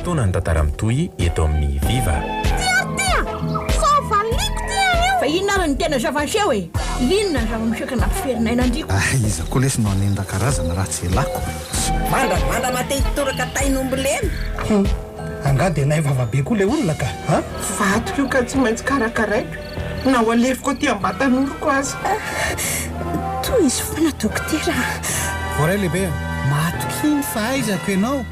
fotoana ny tantara mitohy eto amin'ny Viva. Fa inona ary ny tena zava-miseho e? Inona ny zava-miseho nampiferinay nandriko? Iza koa lesy no anenda karazana raha tsy elako. Mandravandra matety toraka tainombolena. Anga dia nay vavabe koa le olona ka. Vato io ka tsy maintsy karakaraiko. Na ho alefiko aty am-batan'oroko azy. Toy izy foana dokotera. Voray lehibe, matokiny fahaizako ianao.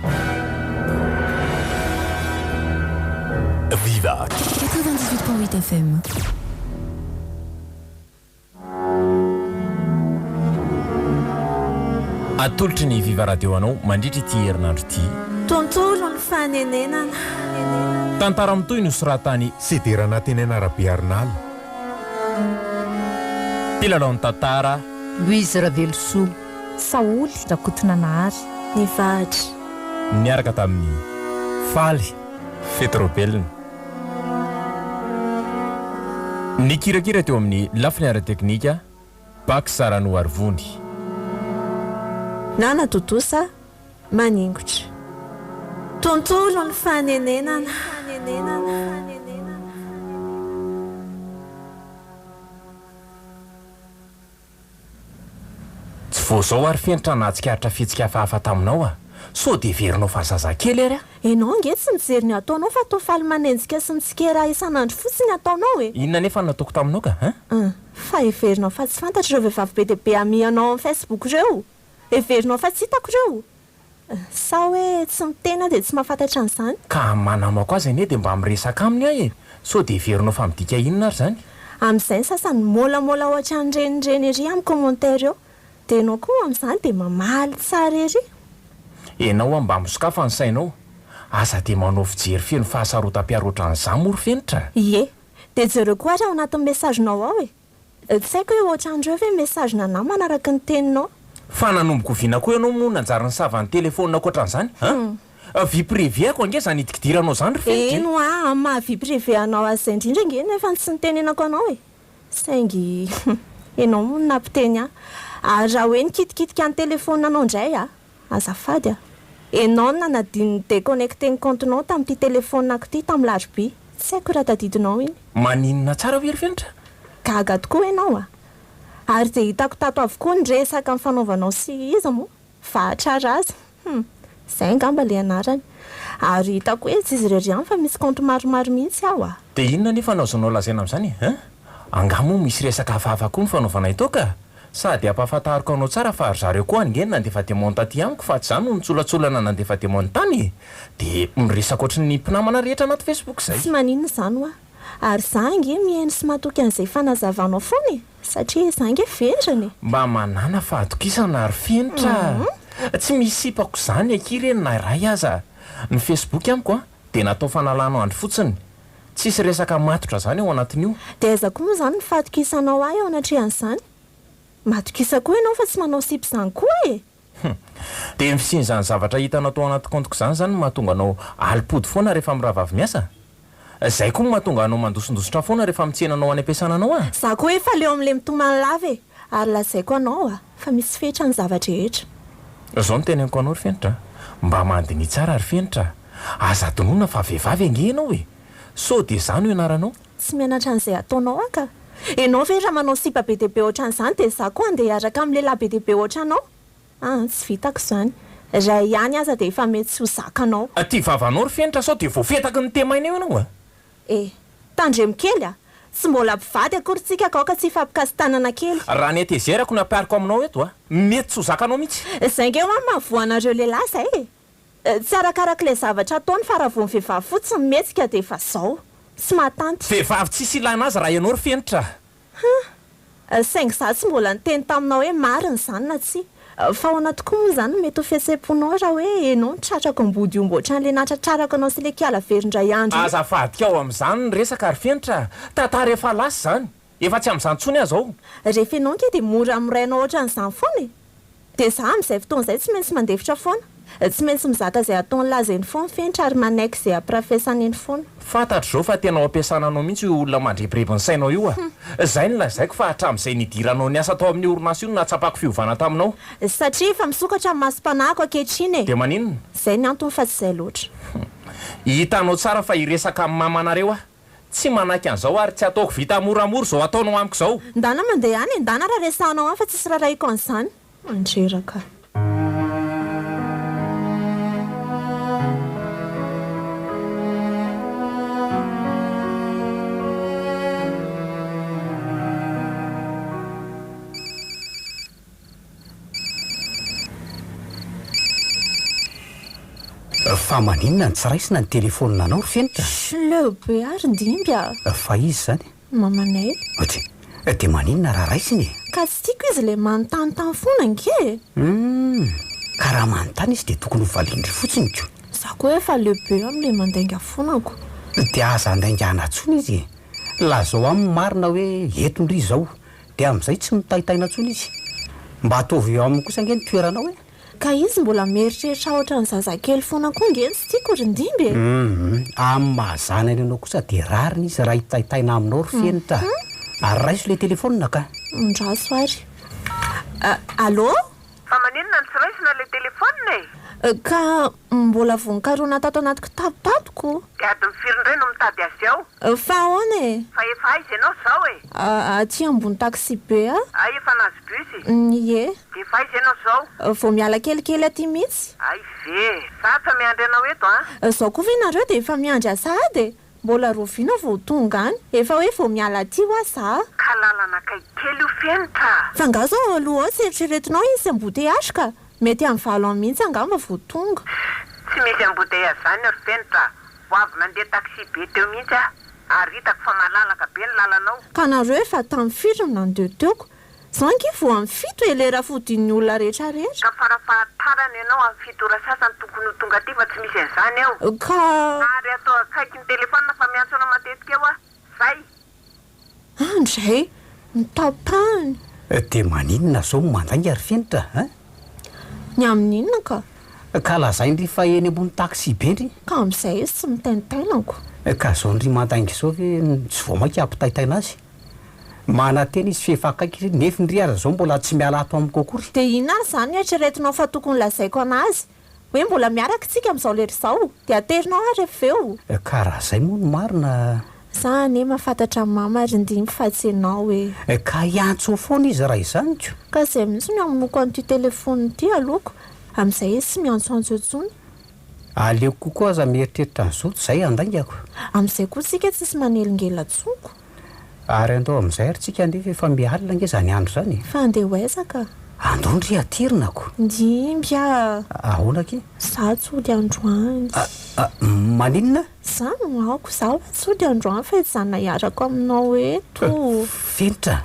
Viva 98.8 FM. Atolotry ny Viva Radio anao mandritra ity herinandro ity. Tontolo ny fanenenana. Tantara mitohy no soratany Sidirana tenena Rabiarnal. Mpilalao tantara Louise Ravelosoa. Saoly Rakotina Nahary. Nivadry. niaraka tamin'ny Faly Fetrobelina. Ny kirakira teo amin'ny lafiny ara-teknika Bak Sarano Arvony. Nana Totosa Maningotra. Tontolo ny fanenenana. Tsy vao zao ary fenitra natsikaritra fihetsika hafahafa taminao a. So dia verinao fa zazakely ary a. Enao nge tsy mijery ny ataonao fa atao faly manenjika sy mitsikera isan'andro fotsiny ataonao e. Inona nefa nataoko taminao ka? Fa everinao fa tsy fantatra ireo vehivavy be dia be amianao amin'ny Facebook ireo. Everinao fa tsy hitako ireo. Sa hoe tsy mitena dia tsy mahafantatra an'izany. Ka manamako azy anie dia mba miresaka aminy ahy e. So dia verinao fa midika inona ary zany? Amin'izay ny sasany molamola ohatra ny renireny ery amin'ny commentaire eo. Dia enao koa amin'izany dia mamaly tsara ery. Enao mba misokafa ny sainao. Asa dia manao fijery feno fahasarotam-piarotran' izany moa ry fenitra. Ie, dia jereo koa raha ao anatin'ny mesazinao ao e. Tsy haiko hoe ohatran'ireo ve mesazina anao manaraka ny teninao. Fa nanomboka oviana koa ianao moa nanjary ny savan'ny telefonina akoatran'izany. Vie privé ako ange zany itikidiranao zany ry fenitra. Eno maha vie privé anao azy indrindra nge nefa tsy nitenenako anao e. Saingy enao moa nampiteny aho. Ary raha hoe nikitikitika ny telefonina anao indray azafady a. Enao nanadiny déconnecté ny comptenao tamin'ity telefonina ity tamin'ny larobia. Tsy haiko raha tadidinao iny. Maninona tsara hoe ry fenitra? Gaga tokoa enao a. Ary dia hitako tato avokoa ny resaka amin'ny fanaovanao sy iza moa. Vahatsara azy. Izay ngamba le anarany. Ary hitako hoe tsy izy irery fa misy compte maromaro mihitsy aho a. Dia inona nefa naozonao lazaina amin'izany angamo misy resaka hafahafa koa ny fanaovana ito ka. Sady ampahafantariko anao tsara fa ary zareo koa angeny nandefa demôny taty amiko fa tsy izany no nitsolatsolana nandefa demôny tany. Dia miresaka ohatry ny mpinamana rehetra anaty Facebook izay. Tsy maninona izany hoa. Ary zange mihaino sy matoky an'izay fanazavanao foana satria zange vendrany. Mba manana fahatokisana ary fenitra. Tsy misipako izany akireny na ray aza. Ny Facebook amiko dia natao fanalanao andro fotsiny. Tsisy resaka matotra zany ao anatin'io. Dia aiza koa moa izany ny fahatokisanao ahy ao anatrehan'izany. Matokisa koa ianao fa tsy manao sipy izany koa e. Dia ny fisian'izany zavatra hitanao tao anaty compteko izany zany mahatonga anao alipody foana rehefa mirahavavy miasa. Zay koa mahatonga anao mandosondositra foana rehefa mitsenanao any am-piasana anao a. Za koa efa leo amin'ilay mitomany lava e. Ary lazaiko anao fa misy fetra ny zavatra rehetra. Zao no teneniko anao ry fenitra. Mba mandiny tsara ary fenitra. Aza donona fa vehivavy ange ianao e. So dia izany ho ianaranao. Tsy mianatra an'izay ataonao aka. Enao ve raha manao sipa be dia be ohatran'izany dia za koa andeha hiaraka amin'ny lehilahy be dia be ohatranao. Tsy vitako izany. Raha ihany aza dia efa mety tsy ho zakanao. Ty vavanao ry fenitra sao dia voafetaky ny temaina eo ianao tandremo kely tsy mbola mpivady akorytsika kao ka tsy fampikasitanana kely. Raha ny atezerako napiariko aminao eto mety tsy ho zakanao mihitsy. Izay nge mahavoanareo lehilahy zay e. Tsy arakarak'ilay zavatra ataony fa raha vao ny vehivavy fotsiny metsika dia efa zao. Tsy mahatanty. Vehivavy tsisy ilana azy raha ianao ry fenitra. Saingy za tsy mbola niteny taminao hoe marina izany na tsy. Fa ao anaty koa moa izany mety ho fihetseponao raha hoe enao nitratrako ambody omba ohatran'ilay natratrarako anao sy ilay kiala verindray andro. Azafadika ao amin'izany ny resaka ary fenitra. Tantara efa lasy izany. Efa tsy amin'izany tsony azy ao. Rehefa enao nge dia mora mirainao ohatran'izany foana e. Dia za amin'izay fotoana izay tsy maintsy mandefitra foana. Tsy maintsy mizaka izay ataony lazany foana fenitra ary manaiky izay amparafesany eny foana. Fantatro zao fa tena ampiasana anao mihitsy io olona mandrebireby ny sainao io Zay ny lazaiko fa hatramin'izay nidiranao ny asa tao amin'ny orinasa io natsapako fiovana taminao. Satria efa misokatra amin'ny masom-panahiko ankehitriny e. Dia maninona? Izay ny antony fa tsy izay loatra. hitanao tsara fa iresaka amin'ny mamanareo a tsy manaky an'izao ary tsy ataoko vita moramora zao ataonao amiko izao. Ndana mandeha any ndana raha resanao any fa tsisy raha raiko an'izany mandreraka. Fa maninona ny tsy raisina ny telefonina anao ry Fenitra? Lehibe ary Ndimby a. Fa izy zany Mamanay. Dia maninona raha raisiny? Ka tsy tiako izy ilay manontany foana ange. Ka raha manontany izy dia tokony ho valindry fotsiny ko. Za koa efa lehibe amin'ilay mandainga foanako. Dia aza andainga anatsony izy. Lazao amin'ny marina hoe etondry izao dia amin'izay tsy mitaitaina tsony izy. Mba ataovy eo aminy kosa nge ny toeranao e. Ka izy mbola mieritreritra ohatran'ny zazakely foana koa nge tsy tiako ry Ndimby. Amin'ny mahazanany ianao kosa dia rariny izy raha hitaitaina aminao ry Fenitra. Ary raiso ilay telefonina ka. Ndraso ary. Allô? Fa maninona ny tsy raisina ilay telefonina e? Ka mbola voninkarona tato anaty kitapo-patoko. Dia adiny firy indray no mitady azy ao? Fa ahoana e? Fa efa aiza ianao zao e? Aty ambony taxi be a. Ay, efa nazy busy. Ie. Dia efa aiza ianao zao? Vao miala kelikely aty mihitsy. Ay ve, satsa miandry anao eto a? Zao koa ve nareo dia efa miandry asady. Mbola roviana vao tonga any. Efa hoe vao miala aty ho aza. Ka lalana kaikely io Fenitra. Fa nga zao aloha tsy eritreretinao izy embouteillage ka. Mety amin'ny valo amin'ny mihitsy angamba vao tonga. Tsy misy embouteillage zany ry Fenitra. Ho avy nandeha taxi be teo mihitsy a. Ary hitako fa malalaka be ny lalanao. Ka nareo efa tamin'ny fito no nandeha teoko. Zao anky vao amin'ny fito elera fodin'ny olona rehetrarehetra. Ka farafahatarana ianao amin'ny fitora sasany tokony ho tonga aty fa tsy misy an'izany ao. Ka Ary atao akaiky ny telefonina fa miantso anao matetika eo a. Zay. Andray mitapany. Dia maninona zao mandainga ry Fenitra? Ny amin'inona ka? Ka lazaindry fa eny ambony taxi be ndry. Ka amin'izay izy tsy mitaintainako. Ka zao ndry mandainga izao ve tsy vao mainka ampitaitaina azy. Manantena izy fefa akaiky nefindry aza zao mbola tsy miala ato amiko akory. Dia ina ary zany eritreretinao fa tokony lazaiko anazy. Hoe mbola miaraka tsika amin'izao lera izao. Dia aterinao ary efa eo. Ka raha zay moa no marina. Za ne mahafantatra mama ary Ndimby fa tsy ianao hoe. Ka hiantso foana izy raha izany ko. Ka izay mihitsy no aminoko an'ity telefony ity aloko. Amin'izay izy tsy miantsoantso intsony. Aleoko kokoa aza mieritreritra an'izao izay andaingako. Amin'izay koa tsika tsisy manelingela tsoko. Ary andao amin'izay ary tsika ndefa efa mialina nge zany andro zany. Fa andeha ho aiza ka? Andondry atirinako. Ndimby a. Ahoana ke? Za tsody androany. Maninona? Za no aoko za tsody androany fa ety zany naiarako aminao eto. Fenitra.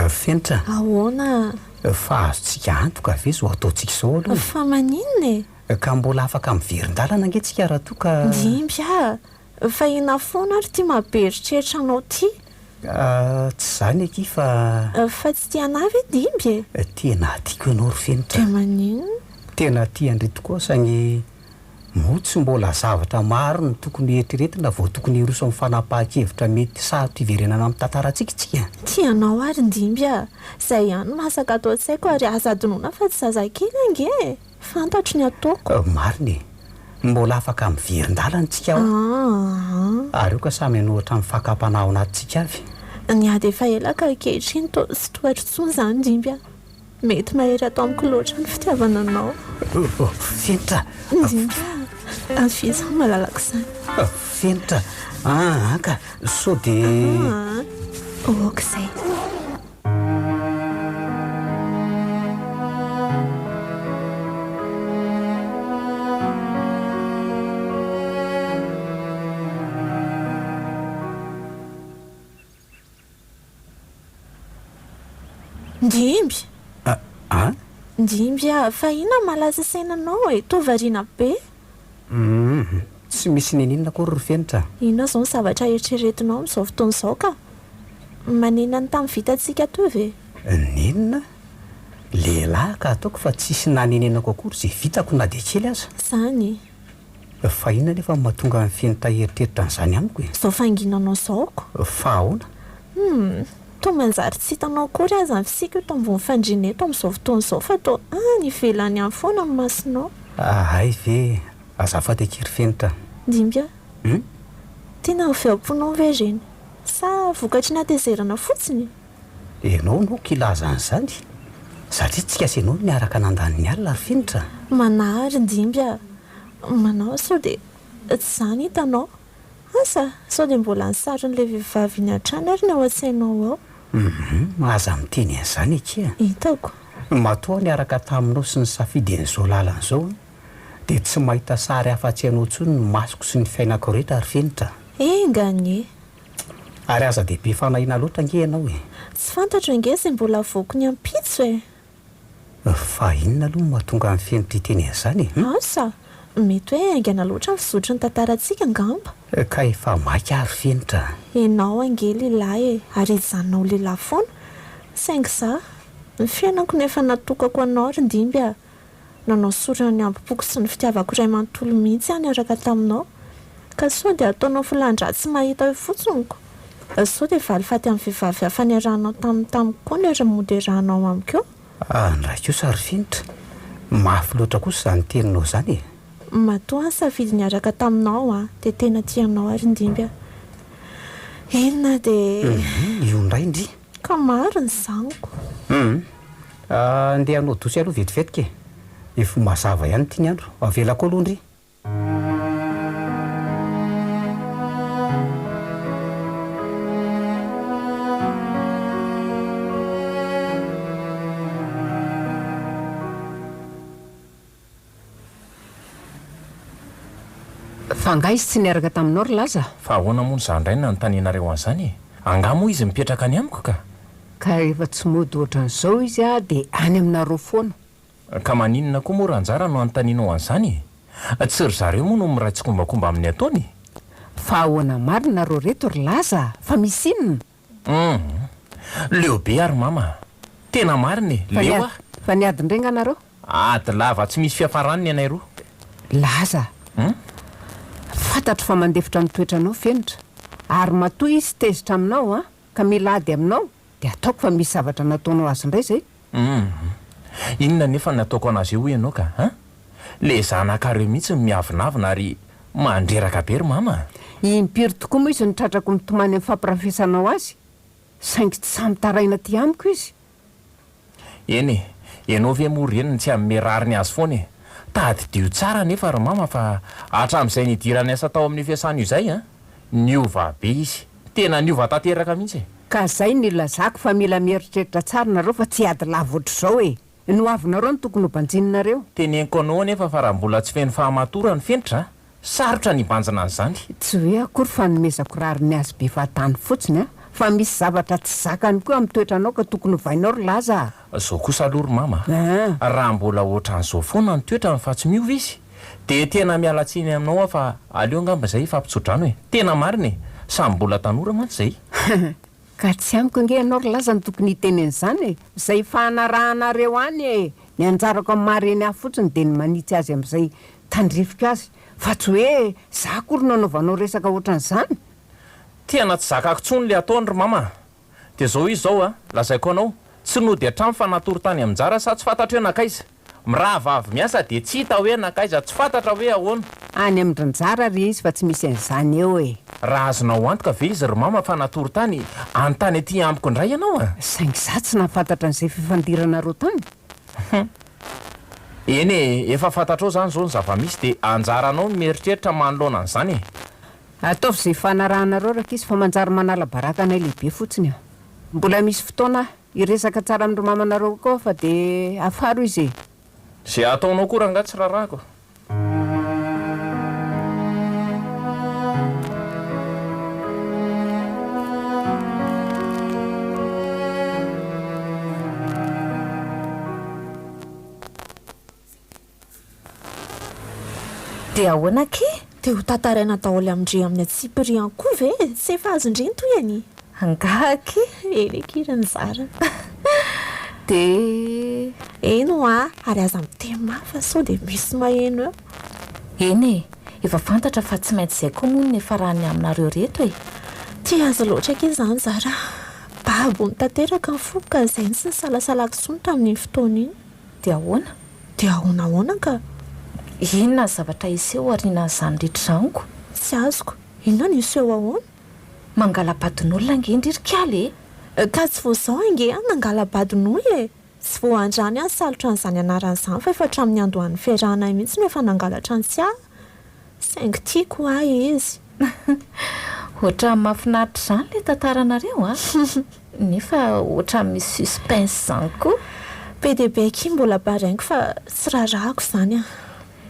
Fenitra. Ahoana? Fa azontsika antoka ve zao ataontsika izao aloha. Fa maninona e? Ka mbola afaka miverin-dalana ange tsika raha toa ka. Ndimby a. Fa ina foana ary tia mahabeeritreritra anao ty. Tsy zany aky fa. Fa tsy tiana ve Ndimby e? Tena tiako ianao ry Fenitra. Dia maninona? Tena tia andry tokoa saingy motsy mbola zavatra maro no tokony eritreretina vao tokony hiroso amin'ny fanapahan-kevitra mety sarotra hiverenana amin'ny tantarantsika tsika. Tianao ary Ndimby a. Izay ihany masaka atao tsaiko ary aza adinoina fa tsy zazakely ange. Fantatro ny ataoko. Marina e. Mbola afaka miverin-dalana tsika ao. Ary io ka samy anohatra amin'ny fakapana ao anatintsika avy. Ny ady efa ela ka ankehitriny sy tohatry intsony zany Ndimby a. Mety mahery atao amiko loatra ny fitiavana anao. Fenitra. Ndimby a. Afiza malalaka izany. Fenitra. Ka sao dia. Ok izay. Ndimby. Ndimby a, fa ina malaza sainanao e, tovariana be. Tsy misy ninina koa ry Fenitra. Ina zao ny zavatra eritreretinao amin'izao fotoana izao ka. Manina ny tamin'ny vitantsika to ve? Ninona? Lehilahy ka ataoko fa tsisy nanenenako akory izay vitako na dia kely aza. Zany. fa inona nefa mahatonga ny fenotaheritreritra n'izany amiko e zao fanginanao zaoko fa ahoana to manjary tsy hitanao kory azy ny fisika io to ambony fandrina eto amin'izao fotoana izao fa to ny ivelany any foana ny masinao ay ve azafady akiry fenitra dimbya tena ho feam-ponao ve reny sa vokatry natezerana fotsiny ianao no kilaza an'izany satria tsika sy ianao miaraka nandaniny alina ary fenitra manahary dimbya manao sao dia tsy zany hitanao asa sao dia mbola nisaron'ilay vehivavy ny an-trano ary ny ao an-tsainao ao aza miteny an'izany akia hitako matoa niaraka taminao sy ny safidian'izao lalan'izao dia tsy mahita sary afa-tsy ianao ntsony ny masoko sy ny fiainako rehetra ary fenitra enganye ary aza dehibe fanahiana loatra nge ianao e tsy fantatro ange izay mbola voako ny ampitso e fa inona aloha mahatonga ny fenitra hiteny an'izany asa mety hoe aingana loatra ny fizotry ny tantarantsika ngamba ka efa maika ary fenitra enao ange lehilahy e ary ijanonao lehilahy foana saingy za ny fiainako nefa natokako anao ry ndimbya nanao sorana ny ambopoko sy ny fitiavako iray manontolo mihitsy any araka taminao ka sao dia ataonao filandra tsy mahita hoe fotsonyko sao dia valyfaty amin'ny vehivavy hafa niarahanao tamiko koa ny ary moderahanao amiko ndraika io sary fenitra mafy loatra kosa izany teninao izany e matoa ny safidy niaraka taminao dia tena tianao ary ndimbya enona dia io ndray indry ka maro ny zaniko andeha hanao dosy aloha vetivetika e efa mazava ihany tia ny andro avelako aloha ndry fanga izy tsy niaraka taminao ry laza fa ahoana moa ny zandrainy na notanianareo an'izany anga moa izy mipetraka any amiko ka efa tsy mody ohatran'izao izy dia any aminareo foana ka maninona koa moa ranjara no anontanianao an'izany tsy ry zareo moa no miratsy kombakomba amin'ny ataony fa ahoana marina nareo reto ry laza fa misy inona leo be ary mama tena marina e leo fa niadin-drenga nareo ady lava tsy misy fiafaraniny anay roa laza fantatro fa mandefitra ny toetranao fenitra ary matoa izy tezitra aminao ka milady aminao dia ataoko fa misy zavatra nataonao azy indray zay inona nefa nataoko anazy io ianao ka le zanak'areo mihitsy miavinavina ary mandreraka be ry mama impiry tokoa moa izy nitratrako mitomany amin'ny fampirafesanao azy saingy tsy samytaraina ty amiko izy eny ianao ve moa reniny tsy ammerariny azy foana e tady dio tsara nefa ry mama fa hatramin'izay nidirany asa tao amin'ny fiasana io zay niova be izy tena niova tanteraka mihitsy ka zay nilazako fa mila mieritreritra tsara nareo fa tsy ady lava ohatr'izao e no avinareo no tokony ho banjinareo teneniko anao nefa fa raha mbola tsy feno fahamatora ny fenitra sarotra nibanjana an'izany tsy hoe akory fa nomezako rariny azy be fahatany fotsiny fa misy zavatra tsy zakany koa amin'ny toetranao ka tokony ho vainao ry laza zao kosa aloha ry mama raha mbola ohatran'izao foana ny toetrany fa tsy miova izy dia tena mialatsiny aminao fa aleo ngamba zay fampitsodrano e tena marina e samy mbola tanora mantsy zay ka tsy amiko nge ianao ry laza ny tokony hitenen'izany e izay fanarahanareo any e ny anjarako amin'ny mareny ahy fotsiny dia ny manitsy azy amin'izay tandrifika azy fa tsy hoe za kory nanaovanao resaka ohatran'izany tena tsy zakako tsony le ataony ry mama dia zao izy zao lazaiko anao tsy nody hatramy fa natory tany aminjara sa tsy fantatra hoe nakaiza miravavy miasa dia tsy hita hoe nakaiza tsy fantatra hoe ahoana any amin'ndranjara ry izy fa tsy misy an'izany eo e raha azonao antoka ve izy ry mama fa natory tany anontany aty ambiko indray ianao saingy za tsy nahafantatra an'izay fifandiranareo tany eny e efa fantatrao zany zao ny zava-misy dia anjaranao ny mieritreritra manoloana an'izany ataovy izay fanarahanareo raka izy fa manjary manala baraka anay lehibe fotsiny mbola misy fotoana iresaka tsara amin'ry mamanareo koa fa dia afaro izy zay ataonao koa raha nga tsy rarahako dia ahoana ke dia ho tantaraina daholo amindre amin'ny atsipirian koa ve tsy efa azondreny toy any angahake elekirany zara dia eno ary aza miteny mafa sao dia misy maheno eo eny e efa fantatra fa tsy maintsy izay koa moa ny farany aminareo reto e. Ty azo loatra ke izany Zara. Babo nitateraka ny foka izay sy ny salasalako tsony tamin'ny fotoana iny. Dia ahoana? Dia ahoana ka? Inona ny zavatra iseho aorian'izany rehetra izaniko? Tsy azoko. Inona no iseho ahoana? Mangala-badin'olona ange ndririkaly e. Ka tsy voazao ange nangala-badin'olona e. Tsy voandrany any salotra an'izany anaran'izany fa efa hatramin'ny andohan'ny fiarahana mihitsy no efa nangalatra ny tsy ahy. Saingy tiako ahy izy. Ohatra mahafinaritra izany ilay tantaranareo a. Nefa ohatra misy suspense izany koa. Be dia be aky mbola baraingo fa tsy rarahako izany a.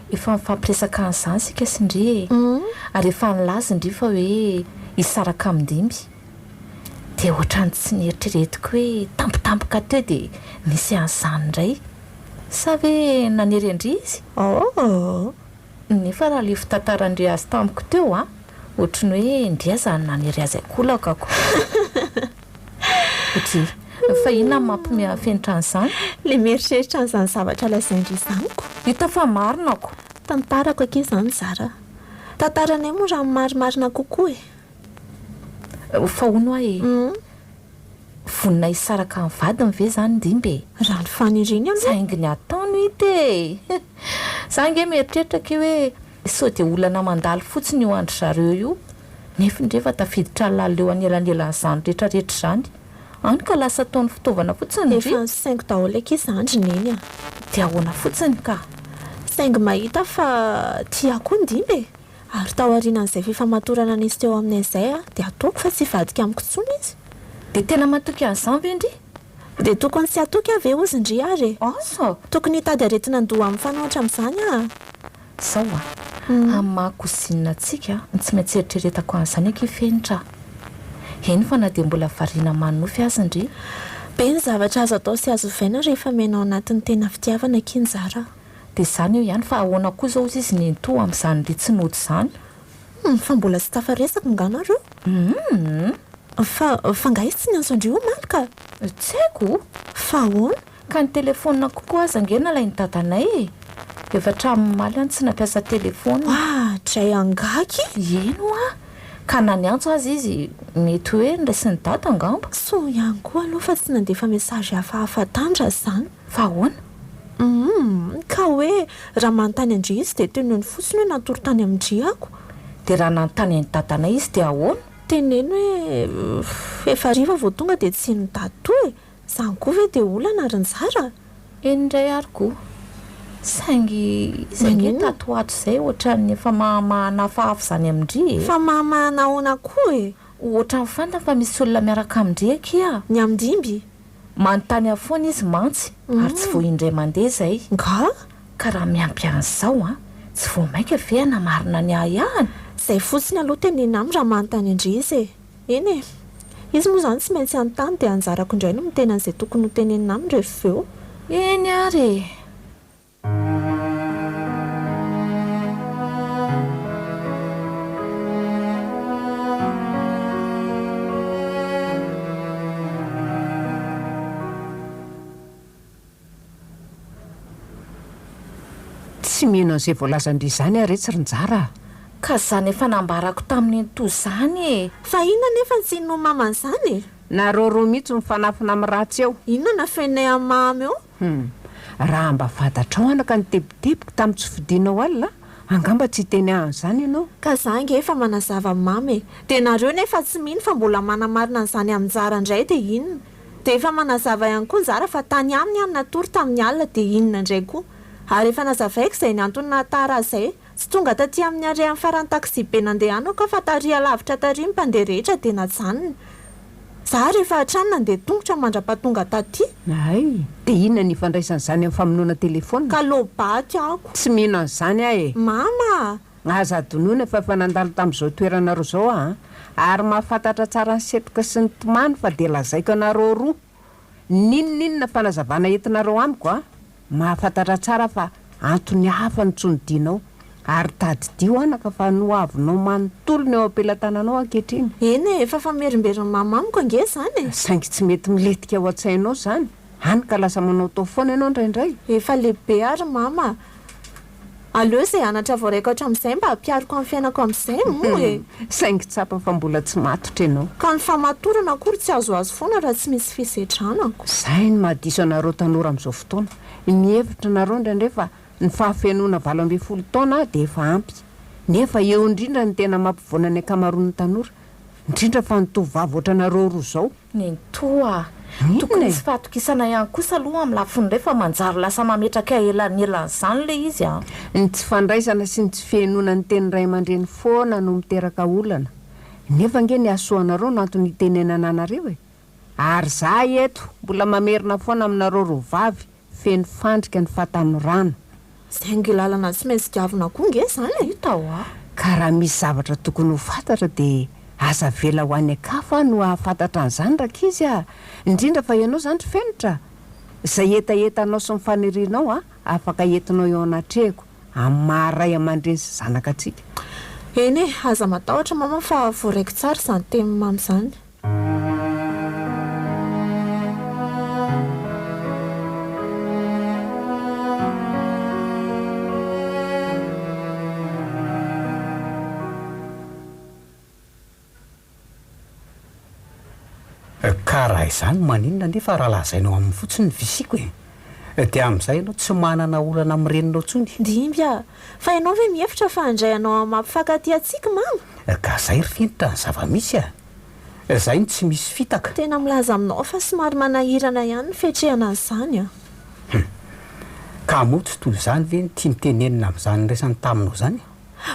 Efa mifampiresaka an'izany sika sindry e. Ary efa nilaza indry fa hoe hisaraka amindimby. Dia ohatrany tsy nieritreretiko hoe tampotampoka teo dia nisy an'izany indray. Sa ve nanery indry izy? Nefa raha ilay fitantarandre azy tamiko teo a, ohatrany hoe ndiazany nanery azy akolakako. Otry, fa inona mampime fenitra an'izany? Le mieritreritra an'izany zavatra lazaindry izaniko. Hita fa marina ako. Tantarako aky izany Zara. Tantaranay moa raha marimarina kokoa e. Fa hono aho e. Vonina hisaraka amin'ny vadiny ve izany ndimby e? Raha ny faniriany aloha. Saingy ny ataony hita e. Za nge mieritreritra ke hoe sao dia olana mandalo fotsiny io andry zareo io. Nefa ndrefa tafiditra laleo anelan'elan'izany rehetrarehetra izany. Any ka lasa ataony fitaovana fotsiny ndry. Efa saingy daholo aky izany neny a. Dia ahoana fotsiny ka? Saingy mahita fa tiako ndimby e. Ary tao aorianan'izay fifamatorana nisy teo aminay izay a, dia ataoko fa tsy vadika amiko intsony izy. Dia tena matoky an'izany ve ndry? Dia tokony tsy atoky ave ozy ndry ary. Asa? Tokony hitady aretina andoha amin'ny fanohatra amin'izany a. Sao a? Amin'ny maha-kozinina antsika tsy maintsy eritreretako an'izany aky fenitra. Eny fa na dia mbola variana manofy azy ndry. Be ny zavatra azo atao sy azo vaina rehefa menao anatin'ny tena fitiavana kinjara. Dia izany eo ihany fa ahoana koa izao izy nentoa amin'izany ritsinody izany. Fa mbola sy tafaresaka nganareo. Fa nga izy tsy ny ansondry ho malika. Tsy haiko. Fa ahoana? Ka ny telefonina kokoa aza angena ilay ny dadanay e. Efa hatramin'ny any tsy nampiasa telefona. Dray angaky? Eno a. Ka na niantso azy izy mety hoe ndraisin'ny dada angamba. So ihany koa aloha fa tsy nandefa mesazy hafahafa tandra izany. Fa ahoana? Ka hoe raha manontany andry izy dia tenony fotsiny hoe natoro tany amindriako. Dia raha nanontany any dadanay izy dia ahoana? Teneny hoe efa riva vao tonga dia tsy nidady toa e. Izany koa ve dia olana ary njara? Eny indray ary koa. Saingy izay nge tatoato izay ohatran'ny efa mahanafahafa izany amindry e. Fa mahamahana ahoana koa e? Ohatra ny fantany fa misy olona miaraka amindry aky a. Ny amindimby? Manontany afoana izy mantsy ary tsy vao indray mandeha izay. Nga? Ka raha miampy an'izao a, tsy vao maika ve namarina ny ahihany. Izay fotsiny aloha tenena amin'ny raha manontany indry izy e. Eny e. Izy moa izany tsy maintsy anontany dia anjarako indray no mitena an'izay tokony ho tenenina amin'ny rehefa eo. Eny ary e. Tsy mino an'izay voalazandry izany aretsy rinjara. Ka izany efa nambarako tamin'ny toy izany e. Fa inona nefa ny tsy no maman'izany e? Nareo roa mihitsy mifanafina amin'ny ratsy eo. Inona na fenay amin'ny mamy eo? Raha mba fatatrao anaka ny teboteboka tamin'ny tsy fidinao alina, angamba tsy teny an'izany ianao. Ka zange efa manazava mamy e. Dia nareo nefa tsy mino fa mbola manamarina an'izany amin'njara indray dia inona? Dia efa manazava ihany koa njara fa tany aminy ihany natory tamin'ny alina dia inona indray koa? Ary efa nazavaiko izay ny antony nahatara izay. Tsy tonga taty amin'ny arehan'ny faran'ny taksi be nandehanao ka fa taria lavitra taria ny mpandeha rehetra dia najanona. Za rehefa hatrany nandeha tongotra mandra-pahatonga taty. Ay, dia inona ny ifandraisan'izany amin'ny famonoana telefona? Ka lobaty ako. Tsy mino an'izany aho e. Mama! Aza adonona efa nandalo tamin'izao toerana roa izao a. Ary mahafantatra tsara ny setroka sy ny tomany fa dia lazaiko anareo roa. Ninona fanazavana entinareo amiko a. Mahafantatra tsara fa antony hafa ny tsonodinao. Ary tadidio anaka fa noavinao manontolo ny eo ampelantananao ankehitriny. Eny efa famerimberiny mamamiko ange izany e. Saingy tsy mety miletika ao an-tsainao izany. Hany ka lasa manao tao foana ianao indraindray. Efa lehibe ary mama. aleo izay anatra voaraiko hatramin'izay mba hampiariko amin'ny fiainako amin'izay moa e saingy tsapa fa mbola tsy matotra ianao ka ny famatorana akory tsy azoazo foana raha tsy misy fisetranako izay ny mahadiso anareo tanora amin'izao fotoana mihevitra nareo indraindray fa ny fahafenoana 20 taona dia efa ampy nefa eo indrindra ny tena mampivoana ny akamaroan'ny tanora indrindra fa nitovavy ohatranareo roa izao nentoa tokony isy fahatokisana ihany kosa aloha amin'ny lafiny ray fa manjary lasa mametraka elan'elan'izany le izy a ny tsy fandraisana sy ny tsy fihenoana ny teny ray aman-dreny foana no miteraka olana nefa nge ny asoanareo no antony itenenana anareo e ary za eto mbola mamerina foana aminareo roa vavy feno fandrika ny fahatanorano izay nge lalana tsy maintsy diavina koa nge zany e hitao a ka raha misy zavatra tokony ho fantatra dia aza vela ho any akafa no ahafantatra an'izany raka izy a indrindra fa ianao zany ry fenitra izay etaetanao sy mifanirianao a afaka entinao eo anatrehako amin'ny maharay aman-dreny sy zanaka atsika eny e aza matahotra mama fa voaraiko tsara izany teny mamy zany ka raha izany maninona nefa raha lazainao amin'ny fotsiny visiko e dia amin'izay ianao tsy manana olana mireninao tsony dimby a fa ianao ve mihevitra fa handrayanao amin'ny mampifankaty atsika mama ka izay ry fenitra ny zava-misy a izay ny tsy misy fitaka tena milaza aminao fa somary manahirana ihany ny fetrehana an'izany a ka moa tsy toy izany ve ny tia mitenenina amin'izany nresany taminao zany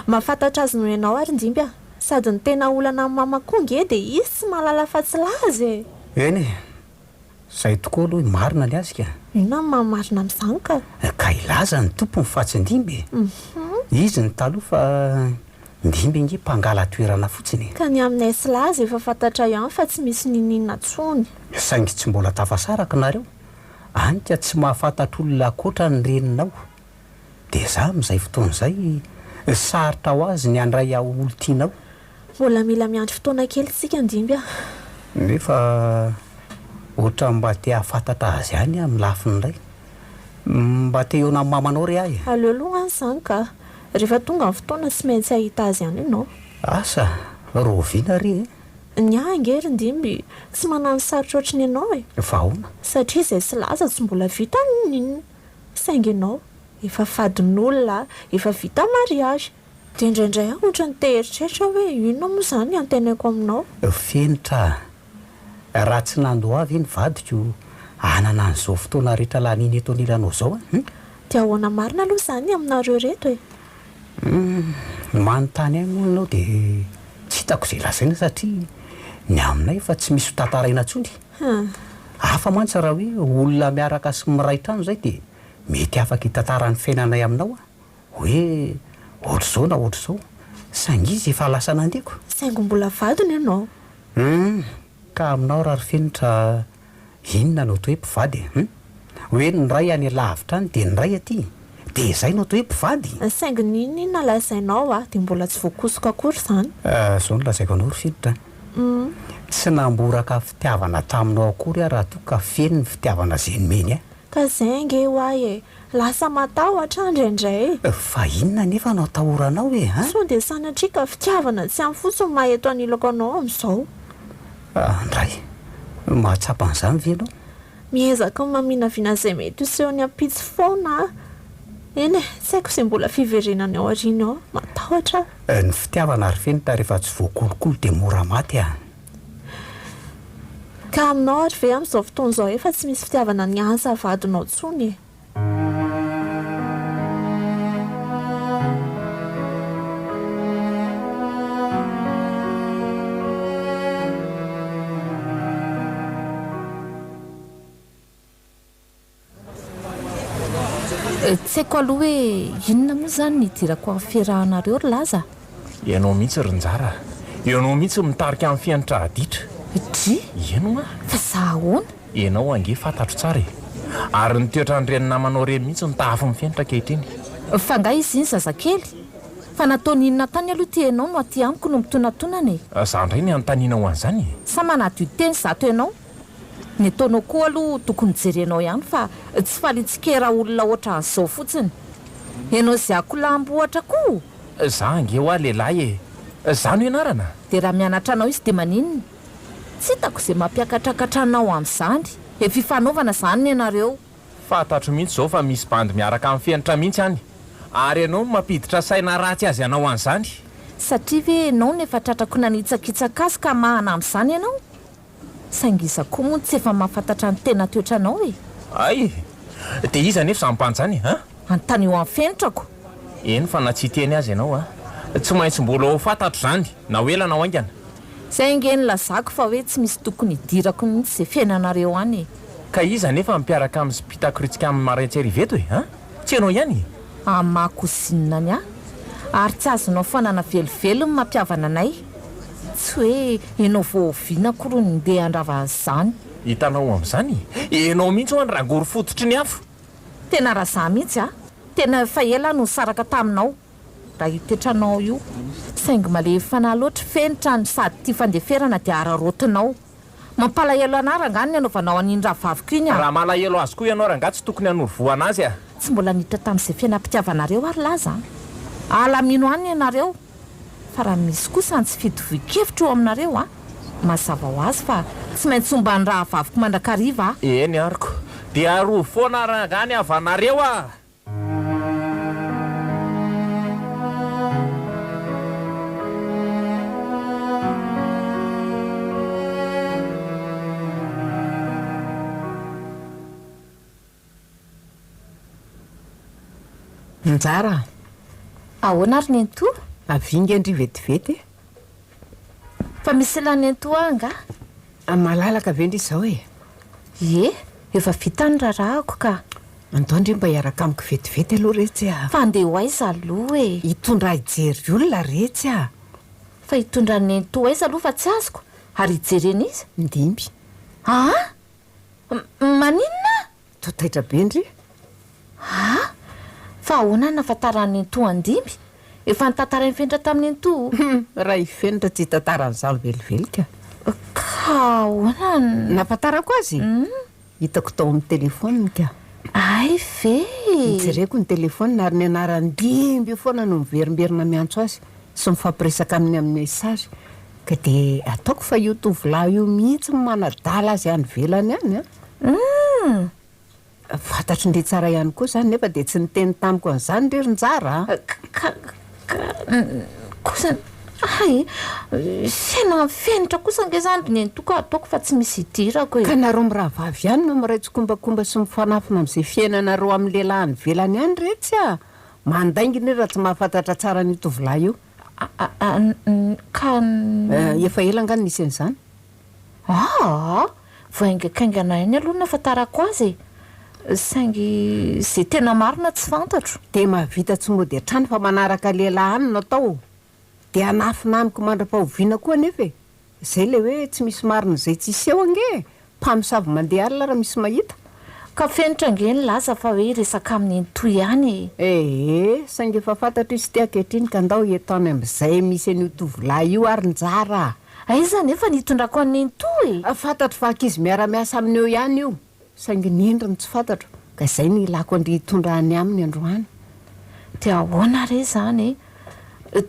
mahafantatra azy no ianao ary dimby a sady ny tena olana amin'ny mama koa nge dia izy sy mahalala fa tsy laza e eny e izay tokoa aloha marina ny azy ka ina ny mamarina amin'izany ka ilaza ny tompony fatsindimby izy ny taloha fa ndimby nge mpangala toerana fotsiny ka ny aminay sy laza efa fantatra ihany fa tsy misy nininona tsony saingy tsy mbola tafasaraka nareo anika tsy mahafantatra olona akoatra ny reninao dia za amin'izay fotoana izay saritra ho azy ny andray ao olo tianao mbola mila miandry fotoana kely tsika ndimby a nefa ohatra mba te hahafantatra azy ihany amin'ny lafiny iray mba te eona amin'ny mamanao ry ahy aleo aloha any izany ka rehefa tonga ny fotoana tsy maintsy ahita azy ihany ianao asa roviana ry ny ahangery ndimby tsy manano sarotra ohatrany ianao e vahoana satria izay sy laza tsy mbola vita ninona saingy ianao efa fadin'olona efa vita mariage dia indraindray aho ohatra ny teheritreritra hoe inona moa izany antenaiko aminao fenitra raha tsy nando avy ny vadiko anana an'izao fotoana rehetra laniny eto anilanao zao dia ahoana marina aloha izany aminareo reto e manontany ay moa ianao dia tsy hitako izay lazaina satria ny aminay fa tsy misy hotantaraina tsony hafa mantsy raha hoe olona miaraka sy miray trano izay dia mety afaka hitantaran'ny fiainanay aminao hoe ohatr'izao na ohatr'izao saingy izy efa lasa nandeko saingy mbola vadiny ianao ka aminao raha ry fenitra inona no atao hoe mpivady hoe ny ray any lavitra any dia ny ray aty dia izay no atao hoe mpivady saingy ninona lazainao a dia mbola tsy voakosoko akory izany zao no lazaiko anao ry fenitra tsy namboraka fitiavana taminao akory a raha toa ka feno ny fitiavana izay nomeny ka izay nge ho ahy e lasa matahotra indraindray fa inona nefa no atahoranao e so dia sanatria ka fitiavana tsy amin'ny fotsiny maheto anilako anao amin'izao ndray mahatsapa an'izany ve anao miezaka ny maminavina izay mety isehony ampitsy foana eny e tsy haiko izay mbola fiverenany ao ariana ao matahotra ny fitiavana ry fenitra rehefa tsy voakolokolo dia mora maty ka aminao ary ve amin'izao fotoana izao efa tsy misy fitiavana ny asa vadinao tsony e tsy haiko aloha hoe inona moa izany nidirako amin'ny fiarahanareo ry laza ianao mihitsy rynjara ianao mihitsy mitarika amin'ny fianatra aditra dry ianao a fa za ahoana ianao ange fantatro tsara e ary nitoetra nyreny namanao reny mihitsy nitafy ny fianatra kehitriny fa nga izy iny zazakely fa nataony inona tany aloha ty ianao no aty amiko no mitonatonana e za ndray ny anontaniana ho an'izany sa manadio teny zato ianao ny ataonao koa aloha tokony jerenao ihany fa tsy faly tsikera olona ohatran'izao fotsiny ianao zay akolambohatra koa za ange ho a lehilahy za no ianarana dia raha mianatra anao izy dia maninona tsy hitako izay mampiakatrakatranao amin'izany fifanaovana izany ianareo fatatro mihitsy zao fa misy bandy miaraka amin'ny fianatra mihitsy any ary ianao no mampiditra saina ratsy azy ianao an'izany satria ve ianao nefa tratrako nanitsakitsaka azy ka mahana amin'izany ianao saingiza koa moa tsy efa mahafantatra ny tena toetranao ay dia iza nefa zampanjany antany eo amin'ny fenitrako eny fa na tsy teny azy ianao tsy maintsy mbola ho fantatro zany na ho elana ho aingana zay nge nylazako fa hoe tsy misy tokony hidirako mihitsy izay fiainanareo any ka iza nefa mipiaraka amin'ny spitakoritsika amin'ny maraintsy riveto tsy ianao ihany amakozinina ny ary tsy azonao fanana velivelo ny mampiavana anay tsy hoe ianao voaviana koro ny ndeha andrava azyzany hitanao amin'izany ianao mihitsy ho any rangory fototry ny afo tena raha za mihitsy tena efa ela no saraka taminao raha itoetranao io saingy male fanahy loatra fenitra ny sady tia fandeferana dia ararotinao mampalahelo anaranga ny anaovanao an'indra vaviko iny raha malahelo azy koa ianao ranga tsy tokony hanorovoana azy tsy mbola niditra tamin'izay fiainam-pitiavanareo ary laza alamino any ianareo fa raha misy kosa ny tsy fidovoikevitra eo aminareo mazava ho azy fa tsy maintsy omba ny raha vaviko mandrakariva eny ariko dia aroa foana rangany avanareo njara ahoana ary nento avinga andry vetivety fa misy lanento anga malalaka vendry izao efa vita ny rarahako ka andondry mba hiaraka amiko vetivety aloha retsy fa andeha ho aiza aloha hitondra hijery olona retsy fa hitondra nento aiza aloha fa tsy azoko ary hijerena izy ndimby maninona totaitra bendry fa ahoana nafantarany nento andimby efa nitantara mifenitra tamin'ny nento raha ifenitra tsy hitantaran'izany velivelika ka ahoana nafantarako azy hitako tao amin'ny telefôniny ka ay ve jereko ny telefônina ary ny anarandimby io foana no miverimberina miantso azy sy mifampiresaka aminy amin'ny mesazy ka dia ataoko fa io tovolahy io mihitsy manadala azy any velany any fantatro ndre tsara ihany koa zany nefa dia tsy niteny tamiko an'izany rerinjara kosa fiaina fenitra kosa nge zany nentoka ataoko fa tsy misy hidirako ka nareo miraha vavy ihany no miraitsy kombakomba sy mifanafina amin'izay fiainanareo amin'ny lehilahy ny velany ihany retsy mandainginy raha tsy mahafantatra tsara ny tovolahy io ka efa elangany nisy an'izany voaingakaingana iny aloha nafantarako azy saingy zay tena marina tsy fantatro dia mahavita tsy mody hatrany fa manaraka lehilahy any natao dia anafina amiko mandra-pahoviana koa nefa zay le hoe tsy misy marina zay tsy iseho ange mpamisavy mandeha alina raha misy mahita ka fenitra nge ny laza fa hoe resaka amin'ny nto ihany saingy efa fantatra izy tia kehitriny ka ndao etany amin'izay misy an'io tovolahy io ary njara aiza nefa nitondrako amin'ny nto fantatro fa akizy miara-miasa amin'eo ihany io saingy nendriny tsy fantatro ka izay ny ilako andry hitondrany aminy androany dia ahoana re zany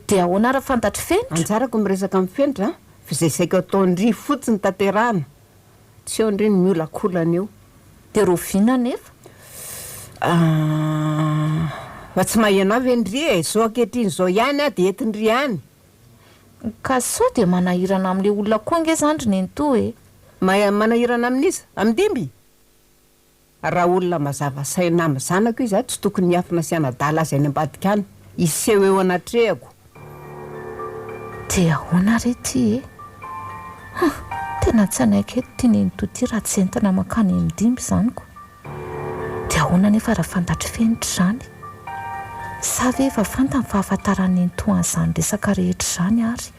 dia ahoana raha fantatro fenitra anjarako miresaka amin'ny fenitra fa zay saika atao ndry fotsiny tanterahana tsy eo ndry ny miolakolana eo dia roviana nefa fa tsy maheno avy ndry zao ankehitriny zao ihany dia entindry ihany ka sao dia manahirana amin'le olona koa nge zandry nento manahirana amin'izy amindimby raha olona mazava saina amin'ny zanako izy tsy tokony hiafina sy anadala azy any ambadika any iseho eo anatrehako dia ahoana re ty tena tsy anaiky eto tia nento ty raha tsy entana makany amindimby zanyko dia ahoana nefa raha fantatry fenitra zany sa ve efa fanta ny fahafantarany nento an'izany resaka rehetra zany ary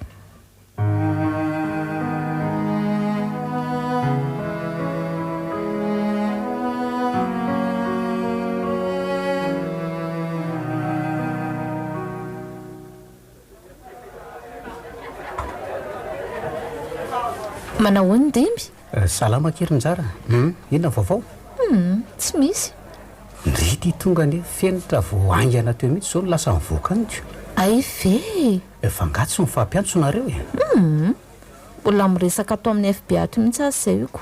manao ny dimby salama kery njara inona vaovao tsy misy ndrity ty tonga ny fenitra vo angana teo mihitsy zao no lasa mivoaka anyko ay ve efa ngatsy mifampiantsonareo mbola miresaka atao amin'ny FB ato mihitsy azy zay iko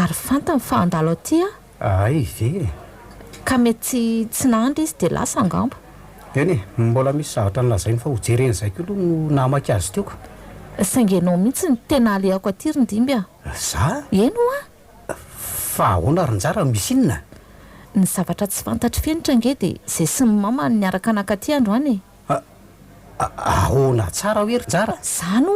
ary fantany fa andalo aty ay ve ka mety tsy nandry izy de lasa angamba eny mbola misy zavatra nylazainy fa hojereny zay ko aloha no namaky azy teoko saingenao mihitsy ny tena aleako aty rindimby za eno fa ahoana rynjara misy inona ny zavatra tsy fantatry fenitra nge de zay sy ny mama niaraka anakaty androany ahoana tsara hoe rinjara zany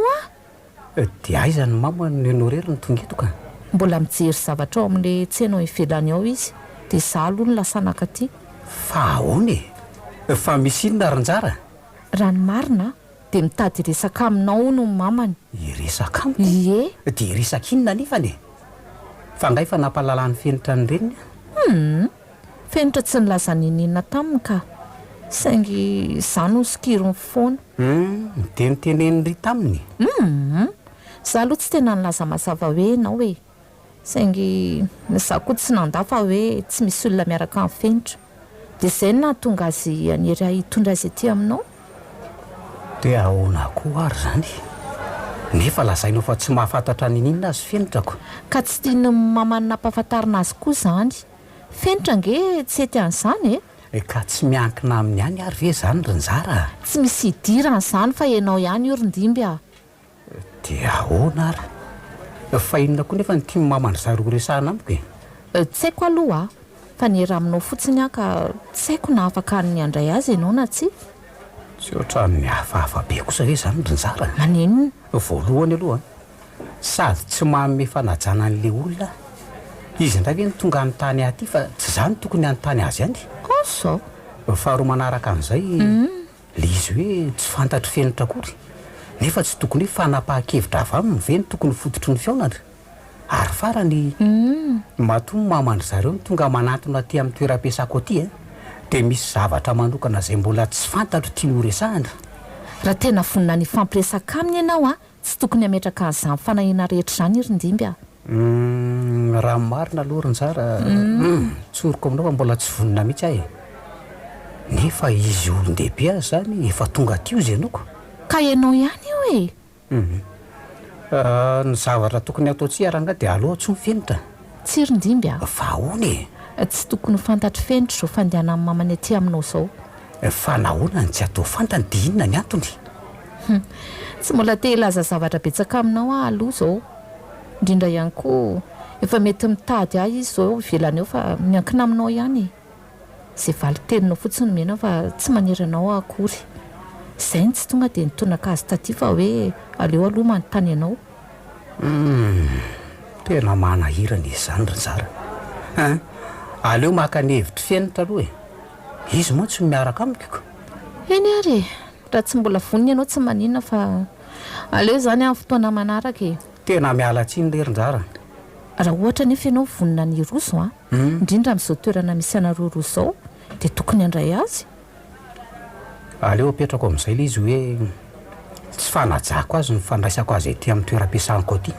de aiza ny mama nenorery ny tongetoka mbola mijery zavatra ao amin'le tsenao ivelany ao izy de za aloha ny lasa anakaty fa ahoana fa misy inona rinjara raha ny marina de mitady resaka aminao no mamany iresaka amiko ie de resaka inona nefany fa ngay fa nampalalany fenitra ny reniny fenitra tsy nilaza ninina taminy ka saingy za no sikirony foana de niteneny ry taminy za aloha tsy tena nilaza mazava hoe enao hoe saingy za koa tsy nandafa hoe tsy misy olona miaraka amin'ny fenitra de zay nahatonga azy anery hitondra azy aty aminao de ahoana koa ary zany nefa lazainao fa tsy mahafantatra ninina azy fenitrako ka tsy tiany mamany nampahafantarina azy koa zany fenitra nge tsy ety an'izany ka tsy miankina amin'ny any ary ve zany rinjara tsy misy hidirana zany fa enao ihany io rindimby de ahoana ary fa inona koa nefa ny tia mamandry zareo resahana amiko tsy haiko aloha fa nera aminao fotsiny ka tsy haiko na afaka ny andray azy ianao na tsy ohatra mihafahafa be kosa ve zany rinjara manenona voalohany aloha sady tsy manome fanajana an'le olona izy ndray ve ny tonga ny tany aty fa tsy zany tokony anytany azy any sao faharoa manaraka an'izay le izy hoe tsy fantatry fenitra kory nefa tsy tokony hoe fanapahan-kevitra avy aminy ve ny tokony fototry ny fiaonatra ary farany mato mamandry zareo ny tonga manatona aty amin'ny toeram-piasako aty de misy zavatra manokana zay mbola tsy fantatro tia ho resahana raha tena vonina ny fampiresaka aminy ianao tsy tokony hametraka an'izany fanahina rehetra zany rindimby raha marina aloha rinjara tsoroko aminao fa mbola tsy vonina mihitsy ahy nefa izy olon-dehibe azy zany efa tonga tio izy ianao ka ianao ihany io ny zavatra tokony atao tsy aranga de aloha tsy mifenitra tsy rindimby fa ahoana tsy tokony fantatry fenitra zao fandehana amin'ny mamany aty aminao zao fa nahoana ny tsy atao fantany de inona ny antony tsy mbola te ilaza zavatra betsaka aminao aloha zao indrindra ihany koa efa mety mitady izy zao ivelany eo fa miankina aminao ihany zay valy teninao fotsiny mena fa tsy maneranao akory zay ny tsy tonga de nitonaka azy taty fa hoe aleo aloha manontany ianao tena manahirana izy zany rinjara aleo maka ny hevitry fenitra aloha izy moa tsy miaraka amiko eny ary raha tsy mbola voniny ianao tsy maninona fa aleo zany amin'ny fotoana manaraka tena miala tsiny le rinjara raha ohatra nefa ianao vonina ny roso indrindra amin'izao toerana misy anareo roso zao de tokony andray azy aleo apetrako amin'izay le izy hoe tsy fanajako azy ny fandraisako azy aty amin'ny toeram-piasanako aty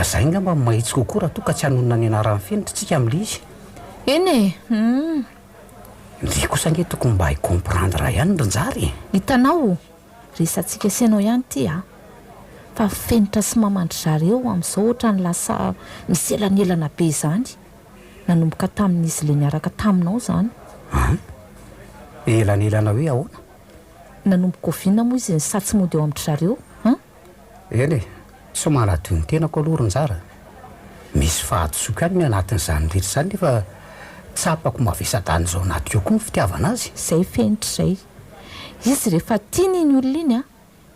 zay ngamba mahitsy kokoa raha toa ka tsy hanonona ny anaran'ny fenitra tsika amin'le izy eny ndry kosa nge tokony mba hicomprendre raha ihany rinjary hitanao resantsika sianao ihany ty fa fenitra sy mamandry zareo amin'izao ohatra ny lasa misy elanelana be zany nanomboka tamin'izy le niaraka taminao zany elanelana hoe ahoana nanomboka oviana moa izy ny satsy mody eo amin'ny zareo eny tsy manadio ny tenako aloha rinjara misy fahadisoko ihany ny anatin'izany rehetra zany nefa tsapako mavesa-dany zao anaty eo koa ny fitiavana azy zay fenitra zay izy rehefa tiany iny olona iny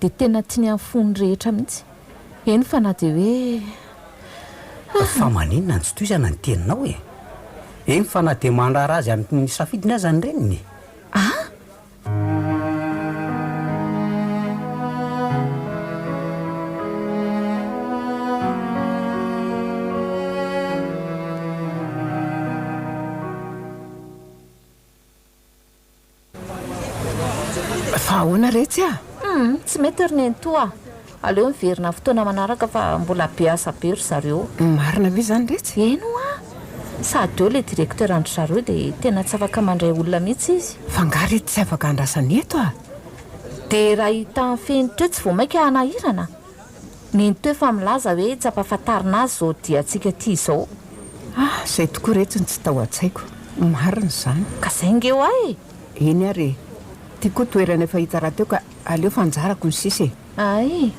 de tena tiany amin'ny fony rehetra mihitsy eny fa na de hoe fa maninona ny tsy toizana ny teninao eny fa na de mandrara azy amin'ny safidiny azy ny reniny fa ahoana retsy tsy mety ry nentoa aleo miverina fotoana manaraka fa mbola be asa be ry zareo marina ve zany retsy eno sady eo ilay directeur andro zareo dia tena tsy afaka mandray olona mihitsy izy fangary tsy afaka andrasany eto a dia raha hita fenitra eo tsy vao mainka hanahirana neny to efa milaza hoe tsy ampahafantarina azy zao dia antsika ty izao izay tokoa retsiny tsy tao an-tsaiko marina izany ka zay ngeo ahy eny ary tia koa toerana efa hita raha teo ka aleo fanjarako ny sisa ay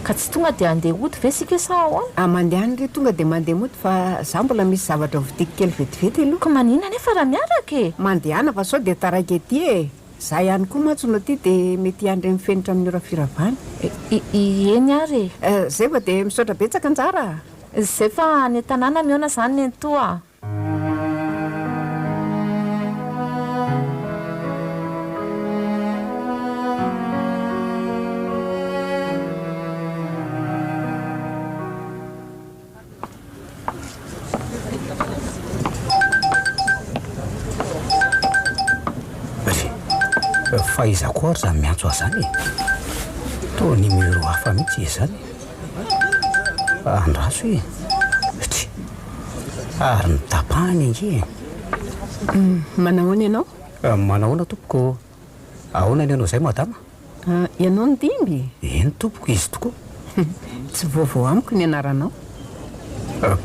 ka tsy tonga dia andeha ody ve sika sa ahoana mandehany re tonga dia mandeha mody fa za mbola misy zavatra vidiky kely vetivety aloha ka manina nefa raha miaraka e mandehana fa sao dia taraiky ety e za ihany koa matsono aty dia mety andre mifenitra amin'ny ora firavany eny ary zay fa dia misaotra betsaka anjara zay fa ny tanàna miona izany ny toa fa iza koa ary zany miantso azany to numéro hafa mihitsy izany andraso e tsy ary nitapahany inge manahoana ianao manahoana tompoko ahoana ny anao zay madama ianao ny dimby eny tompoko izy tokoa tsy vaovao amiko ny anaranao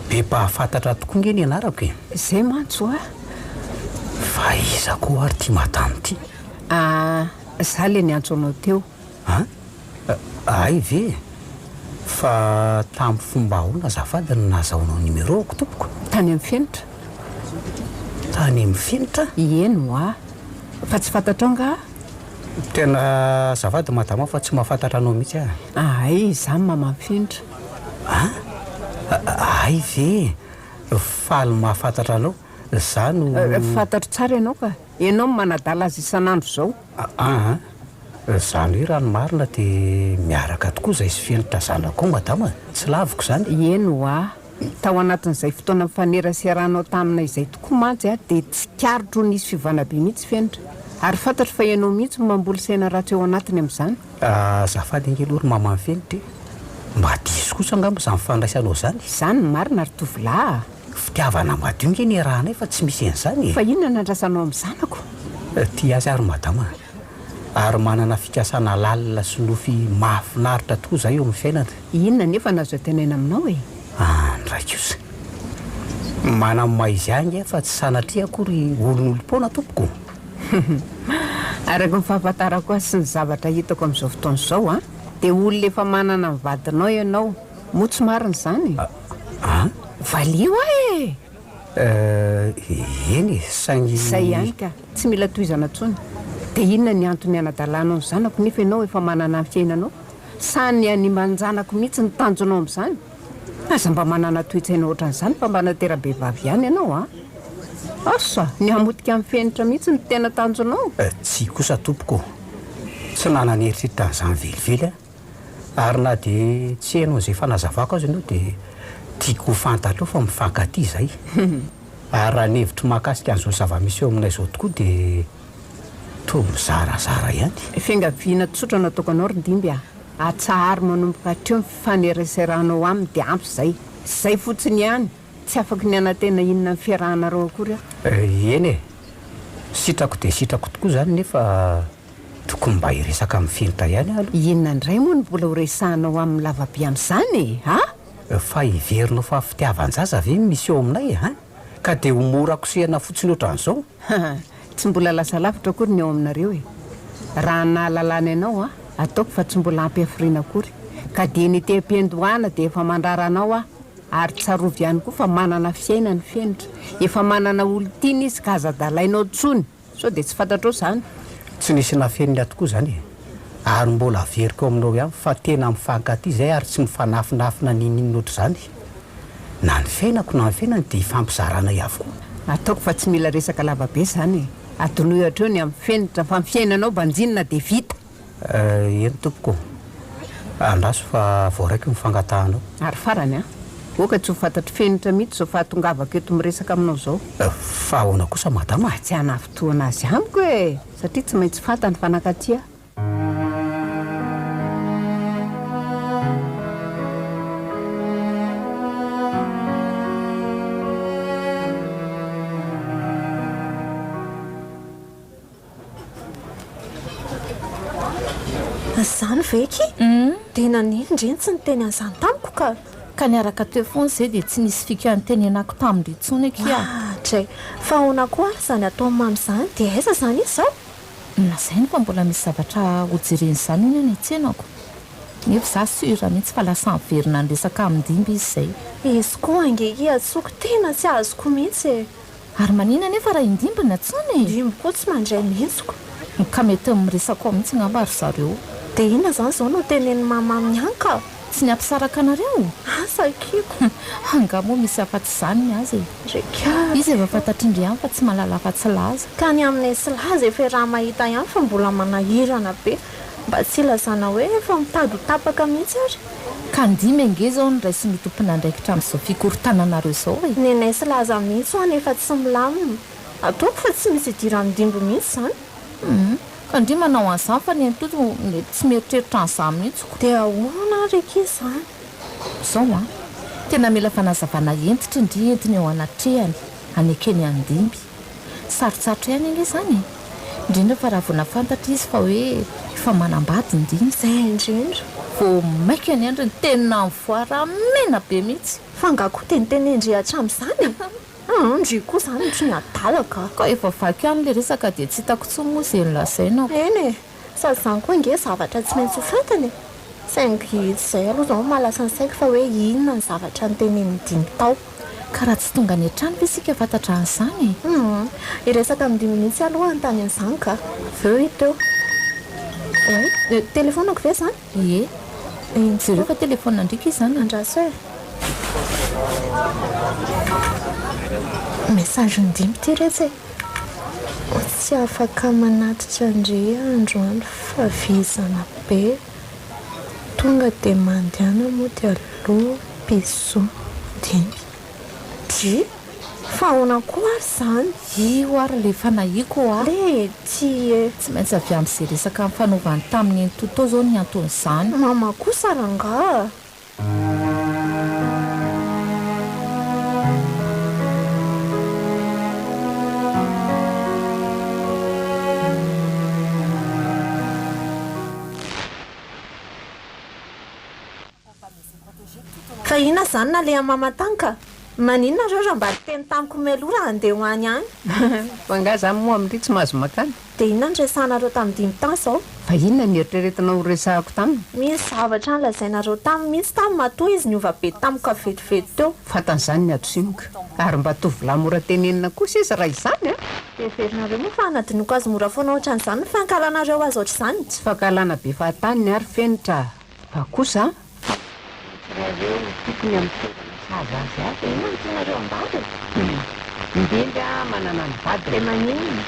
be mpahafantatra tokoa nge ny anarako e zay mantso a fa iza koa ary ty madama ty za le niantso anao teo ay ve fa tamin'ny fomba ahoana azafady no nazahoanao numéroako tompoko tany amin'ny fenitra tany amin'ny fenitra eno a fa tsy fantatrao nga tena azafady madama fa tsy mahafantatra anao mihitsy ay za mama fenitra ay ve faly mahafantatra anao za no fantatro tsara ianao ka ianao manadala azy isan'andro zao zany hoe rano marina dia miaraka tokoa zay sy fenitra zanako madama tsy laviko zany eno a tao anatin'izay fotoana mifanerasiaranao tamina izay tokoa mantsy a dia tsy karotro nisy fivanabe mihitsy fenitra ary fantatro fa ianao mihitsy mamboly saina ratsy eo anatiny amin'izany zafady angelory mamany fenitra mba diso kosa angamba zany fandraisanao zany zany marina ary tovolahy fitiavana madio nge ny rahanay fa tsy misy en'izany fa inona nandrasanao amin'ny zanako ty azy ary madama ary manana fikasana lalina sy nofy mahafinaritra tokoa zay eo amin'ny fiainana inona nefa nazo tenaina aminao e ndraiky osa manamaizy angy fa tsy sanatria akory olon'olom-poana tompoko araka ny fahafantarako azy sy ny zavatra hitako amin'izao fotoana izao a dia olona efa manana mivadinao ianao motsy marina izany valio e eny saingy zay ihany ka tsy mila toizana ntsony dia inona ny antony anadalanao ny zanako nefa ianao efa manana ny fiainanao sa ny animan-janako mihitsy ny tanjonao amin'izany aza mba manana toetsaina ohatran'izany fa mba natera-behivavy ihany ianao asa ny hamotika amin'ny fenitra mihitsy ny tena tanjonao tsy kosa tompoko tsy nanany eritritra n'izany velively ary na dia tsy hainao izay fanazavako azy ianao dia tiako fantatra eo fa mifankaty zay ary raha nehevitry mahakasika an'izao zava-misy eo aminay izao tokoa dia to mizarazara ihany fiangaviana tsotra nataoko anao ry ndimby atsahary manomboka hatreo mifanereseranao aminy dia ampy zay fotsiny ihany tsy afaka ny anatena inona ny fiarahanareo akory eny e sitrako dia sitrako tokoa zany nefa tokony mba hiresaka amin'ny fenitra ihany alo inona indray moa ny mbola horesahanao amin'ny lavabe amin'izany fa hiverinao fa fitiavan-jaza ve misy eo aminay ka dia homorako sehana fotsiny ohatran'izao tsy mbola lasa lavitra akory ny eo aminareo raha nahalalana ianao ataoko fa tsy mbola ampyafiriana akory ka dia ny te-mpiandohana dia efa mandraranao ary tsarovy ihany koa fa manana fiaina ny fenitra efa manana olo-tiana izy ka aza-dalainao tsony sao dia tsy fantatrao izany tsy nisy nafenina tokoa zany ary mbola averiko aminao ihany fa tena mifankaty zay ary tsy mifanafinafina ninina oatra zany na ny fiainako na ny fiainany dia hifampizarana avokoa ataoko fa tsy mila resaka lavabe izany adonoi hatreo ny amin'ny fenitra fa mifiainanao banjinina dia vita eny tompoko andraso fa voaraiky mifangatahanao ary farany oka tsy ho fantatry fenitra mihitsy zao fahatongavako eto miresaka aminao zao fa ahoana kosa madama tsy hanafotoana azy amiko satria tsy maintsy fantany fanakatia Azany veky tena nindreny tsy niteny an'izany tamiko ka niaraka teo foana izay dia tsy nisy fika nitenenako tamin'iretsony dray fa ona koa izany atao mamy izany dia aiza izany izy zao na izay ny fa mbola misy zavatra hojereny izany iny any antsenako nefa za sura mihitsy fa lasa miverina ny resaka amindimby izy izay izy koa angeky atsoko tena tsy azoko mihitsy ary manina nefa raha indimbiny atsony indimby koa tsy mandray mihitsiko ka mety miresaka ao mihitsy ngamba ary zareo dia ina zany zao no teneny mamamy anka tsy niampisaraka anareo asakiko angamoa misy afa-tsy izany azy izy efa fantatr'indry ihany fa tsy malala afa-tsy laza ka ny aminay sy laza efa raha mahita ihany fa mbola manahirana be mba tsy lazana hoe efa mitady ho tapaka mihitsy ary ka ndimy ange zao ny raisy ny tompona ndraikitra amin'izao fikorontananareo izao e ny anay sy laza mihitsy ho anefa tsy milamina ataoko fa tsy misy idiran'ndimbo mihitsy izany ka ndry manao an'izany fa ny antoto mety tsy mieritreritra an'izany mihitsiko dia ahoana raiky izy izany izao tena mila fanazavana entitra indry entiny eo anatrehany anekeny andimby sarotsarotra ihany ange izany indrindra fa raha vona fantatra izy fa hoe efa manambady indiny izay indrindra vo maika ny andry ny tenina mivoara mena be mihitsy fa ngakoa tenitenendry hatramin'izany ndry koa izany ohatra ny adalaka ka efa vaky ihany le resaka dia tsy hitako tsoa moa izay nylazaina eny sady izany koa nge zavatra tsy maintsy ho fantany saingy izay aloha zao malasa ny saiko fa hoe inona ny zavatra nyteneny dimy tao ka raha tsy tonga ny an-trano fa isika fantatra an'izany iresaka midimy mihitsy aloha antany an'izany ka veo iteo telefonako ve izany zareo fa telefona ndrika izy zany andraso message ndimy ty retsy tsy afaka manatitra ndre andro any fa vizana be tonga dia mandiana moa dia aloha piso dimy dry fa ahoana koa ary izany io ary le fanahiko le ty tsy maintsy avy amin'izay resaka amin'ny fanaovany tamin'ny entotao zao ny anton'izany mama kosa ranga fa ina izany na le mamatanka maninona reo raha mba teny tamiko meloa raha andeha hoany any fa nga zany moa amin'ity tsy mahazo makany dia inona ny resanareo tamin'ny dimy tany izao fa inona ny eritreretinao resahako taminy misy zavatra nylazainareo taminy mihitsy tamin'ny matoa izy ny ova be tamiko vetivety teo fatan'izany ny adosimoka ary mba tovolahy mora tenenina kosa izy raha izany dia verinareo moa fa anadinoko azy mora foana ohatran'izany ny fankalanareo azy ohatr'izany tsy fankalana be fahataniny ary fenitra fa kosa reo tokony amin'ny toerana sazy azy azy ina ntianareo ambady indendry manana ny vady le maniny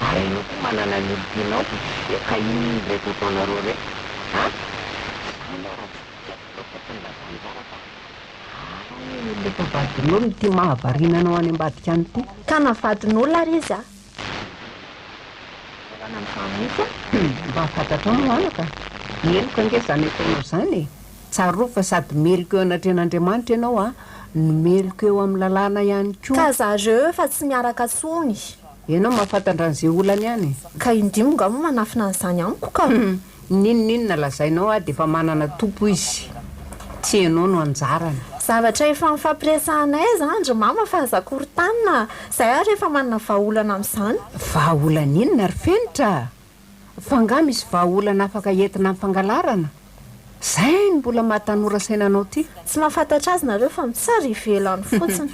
ary ianao koa manana ny olontianao ka iny ilay totaonareo re lefa vadin'olona ty mahavariananao any ambadika any ty ka navadin'olona ary izy mba fantatra no anaka meloka nge zany ataonao zany tsaro fa sady meloka eo anatren'andriamanitra ianao no meloka eo amin'ny lalàna ihany koa ka zareo efa tsy miaraka tsony ianao mahafantatra an'izay olany any ka indimoga moa manafina an'izany amiko ka ninonina lazainao dia efa manana tompo izy tsy ianao no anjarany zavatra efa mifampiresahanay zany ry mama fa zakorytanina izay ary efa manana vahaolana amin'izany vahaolana inona ary fenitra fa nga misy vahaolana afaka entina amin'ny fangalarana zay ny mbola mahatanora sainanao ty tsy mahafantatra azy nareo fa mitsara ivelany fotsiny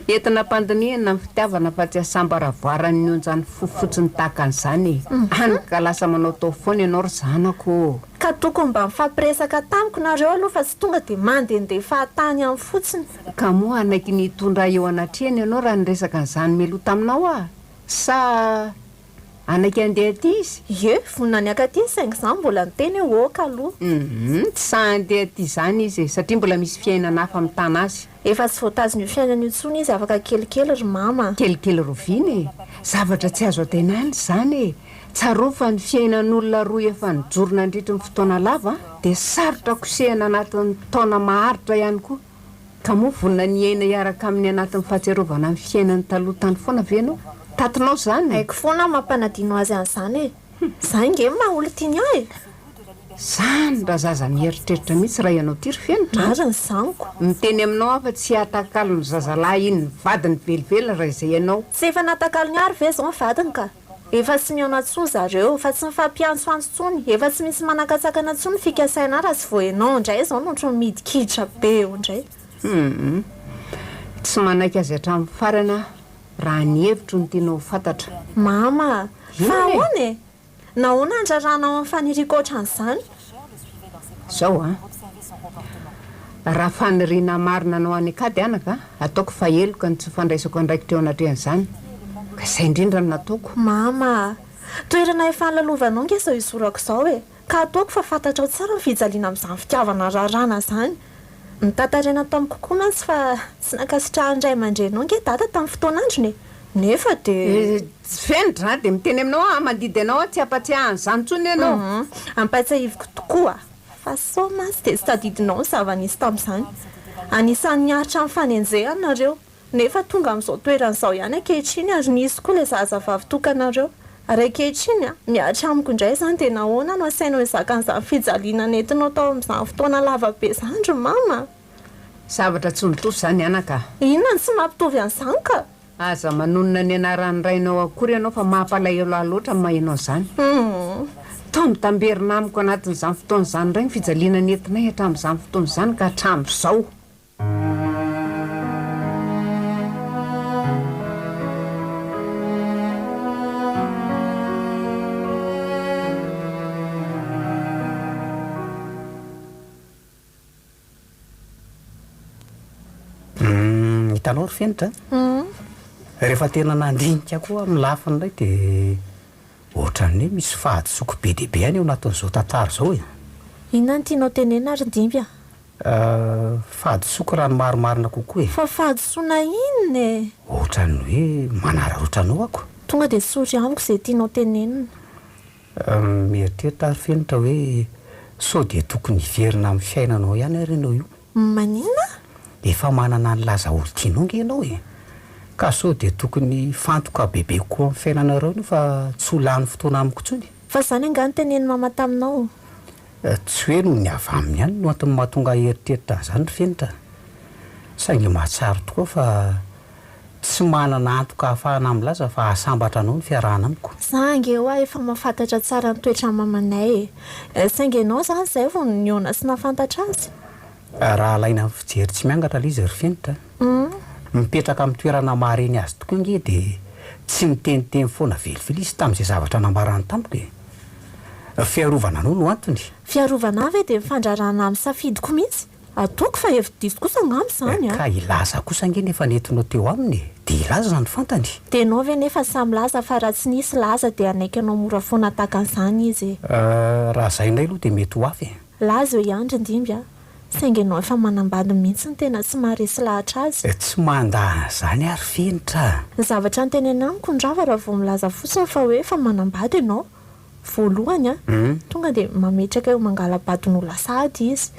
entina mpandiniana amin'ny fitiavana fa tsy asambaravoarany ny onjany fofotsiny tahaka an'izany anyka lasa manao tao foana ianao ry zanako ka tokony mba mifampiresaka tamiko nareo aloha fa tsy tonga dia mandendeha fahatany amin'ny fotsiny ka moa anaiky nitondra eo anatrehany ianao raha nyresaka n'izany meloa taminao sa anaiky andeha aty izy vonina ny akaty saingy izany mbola niteny oka aloha tsy sa andeha aty izany izy satria mbola misy fiainana hafa amin'ny tana azy efa tsy voatazony io fiainana io tsony izy afaka kelikely ry mama kelikely roviny zavatra tsy azo atainany izany tsaro fa ny fiainan'olona roa efa nijorona andritry ny fotoana lava dia sarotra kosehana anatin'ny taona maharitra ihany koa ka moa vonina ny aina iaraka amin'ny anatin'ny fahatserovana amin'ny fiainan'ny taloha tany foana venao tatinao zany haiko foana mampanadino azy an'izany zay nge maolo tiany ahy zany raha zaza mieritreritra mihitsy raha ianao tiry fianitra mariny zaniko miteny aminao afa tsy atakalo ny zazalahy iny vadiny velively raha izay ianao tsy efa natakalo ny ary ve zao vadiny ka efa tsy miona tsoa zareo fa tsy mifampiantsoantso tsony efa tsy misy manakatsakana tsony fikasaina raha sy voenao indray zao nohatra midikiditra be eo indray tsy manaiky azy hatramin'ny farana raha ny hevitro ny tianao fantatra mama fa ahoana e nahoana andrarana amin'ny faniriako ohatran'izany zao raha faniriana marina anao any akady anaka ataoko faheloka ny tsy fandraisako andraiky teo anatrehan'izany ka izay indrindra no nataoko mama toerana efa nilalovanao nge zao isorako izao e ka ataoko fa fantatra ao tsara ny fijaliana amin'izany fitiavana rarana zany nitantarena tamin'ny kokoa mantsy fa tsy nakasitrahandray aman-drenao nge data tamin'ny fotoan'androny nefa dia tsy fenitra dia miteny aminao mandidy anao tsy ampatsiahan'izany tsony ianao ampatsiahiviko tokoa fa so masy dia tsy tadidinao ny zava-nisy tamin'izany anisan'ny niaritra amin'ny fanenjehanareo nefa tonga amin'izao toeran'izao ihany ankehitriny ary nisy koa ilay zazavavy tokanareo ary ankehitriny miaritra amiko indray izany dia nahoana no asainao izakan'izany fijaliana nentinao tao amin'izany fotoana lavabe izany ry mama zavatra tsy mitovy izany anaka inona ny tsy mampitovy an'izany ka aza manonona ny anaran'ny rainao akory ianao fa mampalahelo loatra ny mahainao izany tao mitamberina amiko anatin'izany fotoan'izany indray ny fijaliana nentinay hatramin'izany fotoan'izany ka hatramin'izao hitanao ry fenitra rehefa tena nandinika koa amin'ny lafiny indray dia ohatran'ny hoe misy fahadisoko be dehibe any eo anatin'izao tantara izao e inona ny tianao tenena ary ndimby fahadisoko raha ny marimarina kokoa e fa fahadisoana inona e ohatran'ny hoe manararotranao ako tonga dia sory amiko izay tianao tenenina mieritreritra ary fenitra hoe sao dia tokony hiverina amin'ny fiainanao ihany arenao io maninona efa manana ny laza olo-tianao nge ianao e ka sao dia tokony fantoka bebe koa amin'ny fiainanareo io fa tsy ho lany fotoana amiko tsony fa izany angany teneny mama taminao tsy hoe noho ny avy aminy ihany no antony mahatonga heritreritra an'izany ry fenitra saingy mahatsaro tokoa fa tsy manana antoka ahafahana milaza fa ahasambatra anao ny fiarahana amiko zange eo efa mahafantatra tsara ny toetra mamanay e saingy ianao zany izay vo niona sy nahafantatra azy raha alaina amin'ny fijery tsy miangatra ilay izy ry fenitra mipetraka amin'ny toerana mahareny azy tokoa nge dia tsy miteniteny foana velively izy tamin'izay zavatra nambarany tamiko e fiarovana anao no antony fiarovana avy dia mifandrarana amin'ny safidiko mihitsy ataoko fa hevi-diso kosa angamy izany ka ilaza kosa nge nefa nentinao teo aminy dia ilaza zany fantany dia anao ve nefa samy laza fa raha tsy nisy laza dia anaiky anao mora foana takan'izany izy raha izay indray aloha dia mety ho afy laza eo ihany ndimby saingy anao efa manambady mihitsy ny tena tsy maharesy lahatra azy tsy mandaha zany ary fenitra ny zavatra ny tenena amiko ndrava raha vao milaza fotsiny fa hoe efa manambady ianao voalohany tonga dia mametraka eo mangalabadin'olona sady izy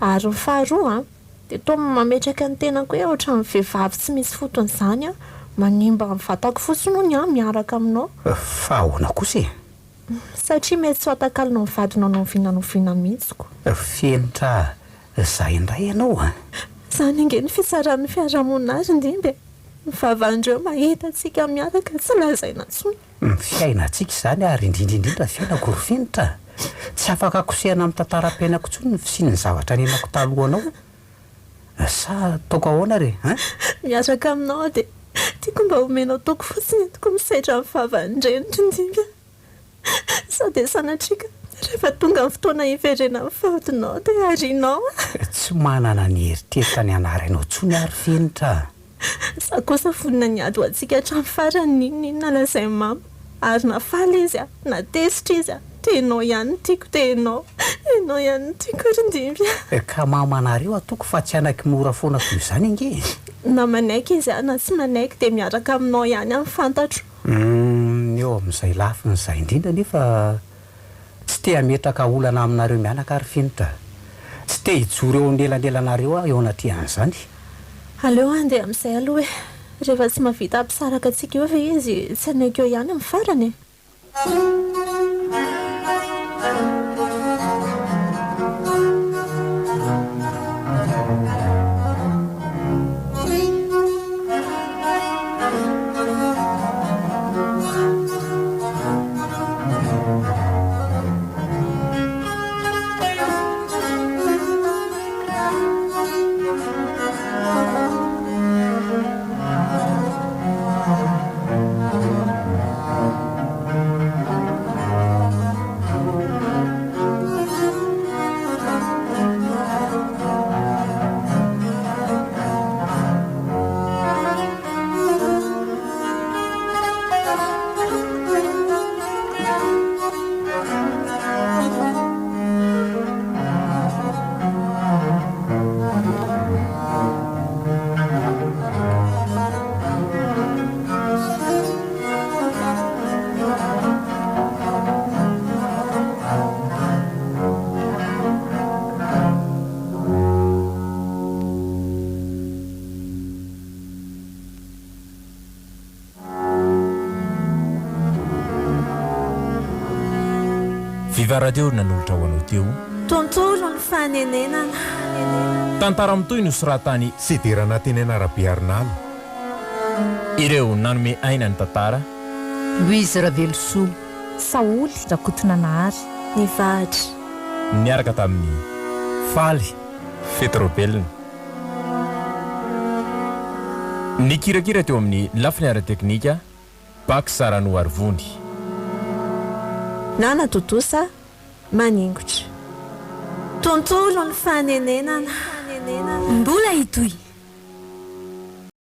ary ny faharoa dia toa mametraka ny tenako hoe ohatra ny vehivavy tsy misy fotony izany manimba amin'ny vatako fotsiny ony miaraka aminao fa ahoana kosa e satria mety tsy hoatakalonao mivadinao novina mihitsiko fenitra zay indray ianao zany ange ny fitsaran'ny fiarahamonina azy ndimby mivavandreo mahita antsika miaraka tsy lazaina tsony fiainantsika izany ary indrindraindrindra fiainako ry fenitra tsy afaka kosehana amin'ny tantaram-piainako tsony ny fisinyny zavatra nenako talohanao sa taoko ahoana re miaraka aminao dia tiako mba homenao toko fotsiny toko misaitra amin'ny fahavandrenitra ndimby sao dia sanatrika rehefa tonga amin'ny fotoana hiverena amin'ny fahotinao dia arinao tsy manana ny heritreritra ny anaranao tsony ary fenitra sa kosa vonina ny ady ho antsika hatramin'ny farany inona lazay mama ary nafaly izy natesitra izy tenao ihany tiako tenao ihany tiako rindimby ka mamanareo ataoko fa tsy anaiky mora foana toy izany ange na manaiky izy na tsy manaiky dia miaraka aminao ihany amin'ny fantatro eo amin'izay lafiny izay indrindra nefa tsy te hametraka olana aminareo mianaka ary fenitra tsy te hijoro eo anelandelanareo eo anatrehan'izany aleo andeha amin'izay aloha e rehefa tsy mahavita ampisaraka antsika eo ve izy tsy anaiko eo ihany amin'ny farany Vivaradeo nanolotra ho anao teo. Tontolo ny fanenenana. Tantara mitoy no soratany sy dirana tenena Rabearnala. Ireo nanome aina ny tantara. Louise Ravelosoa, Saoly Rakotona Nahary, Ny Vahatra. Niaraka tamin'ny Faly Fetrobelona. Ny kirakira teo amin'ny lafiny ara-teknika Bak Sarano Arvony. Nana Totosa maningotra. Tontolo ny fanenenana. Mbola itoy